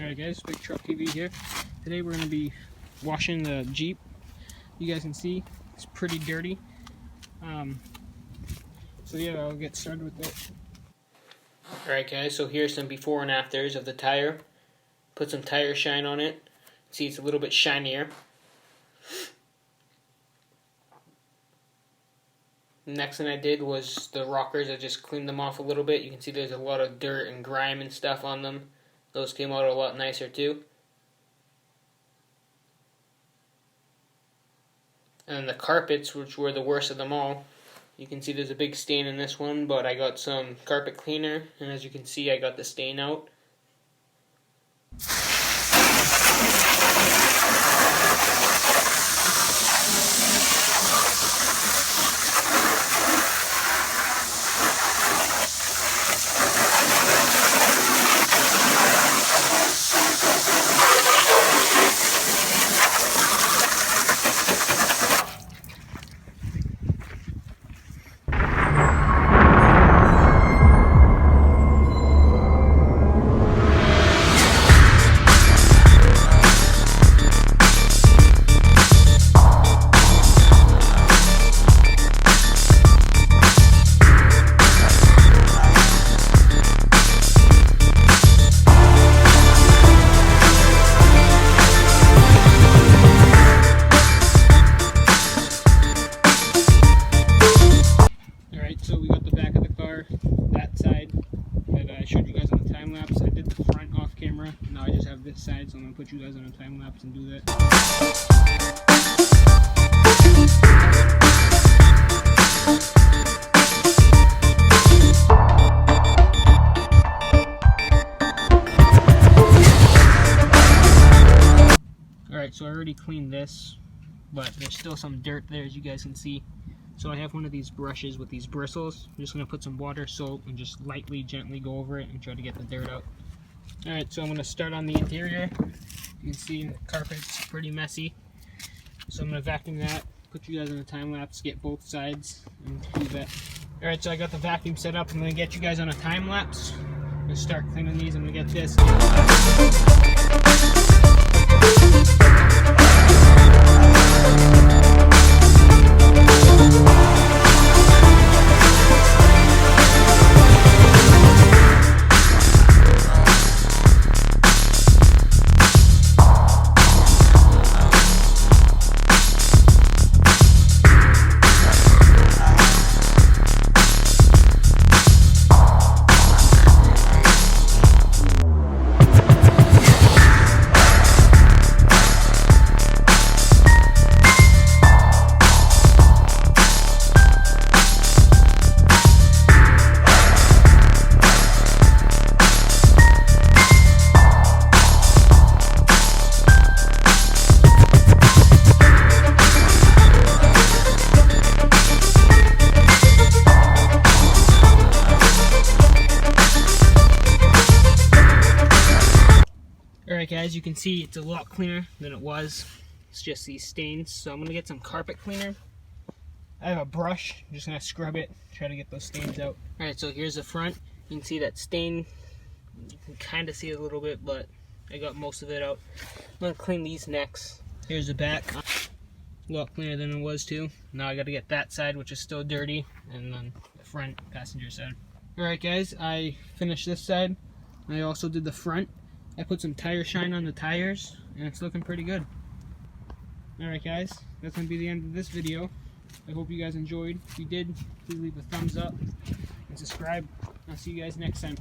Alright guys, Big Truck TV here. Today we're going to be washing the Jeep. You guys can see it's pretty dirty. So yeah, I'll get started with it. Alright guys, so here's some before and afters of the tire. Put some tire shine on it. See, it's a little bit shinier. Next thing I did was the rockers. I just cleaned them off a little bit. You can see there's a lot of dirt and grime and stuff on them. Those came out a lot nicer too. And the carpets, which were the worst of them all, you can see there's a big stain in this one, but I got some carpet cleaner, and as you can see, I got the stain out. So we got the back of the car, that side that I showed you guys on the time lapse. I did the front off camera. Now I just have this side, so I'm gonna put you guys on a time lapse and do that. Alright, so I already cleaned this, but there's still some dirt there, as you guys can see. So I have one of these brushes with these bristles. I'm just going to put some water, soap, and just lightly, gently go over it and try to get the dirt out. Alright, so I'm going to start on the interior. You can see the carpet's pretty messy. So I'm going to vacuum that, put you guys on a time lapse, get both sides, and do that. Alright, so I got the vacuum set up. I'm going to get you guys on a time lapse. I'm going to start cleaning these. I'm going to get this. Alright guys, you can see it's a lot cleaner than it was. It's just these stains. So I'm going to get some carpet cleaner. I have a brush. I'm just going to scrub it, try to get those stains out. Alright, so here's the front. You can see that stain. You can kind of see it a little bit, but I got most of it out. I'm going to clean these next. Here's the back. A lot cleaner than it was too. Now I got to get that side, which is still dirty, and then the front passenger side. Alright guys, I finished this side. I also did the front. I put some tire shine on the tires, and it's looking pretty good. Alright guys, that's going to be the end of this video. I hope you guys enjoyed. If you did, please leave a thumbs up and subscribe. I'll see you guys next time.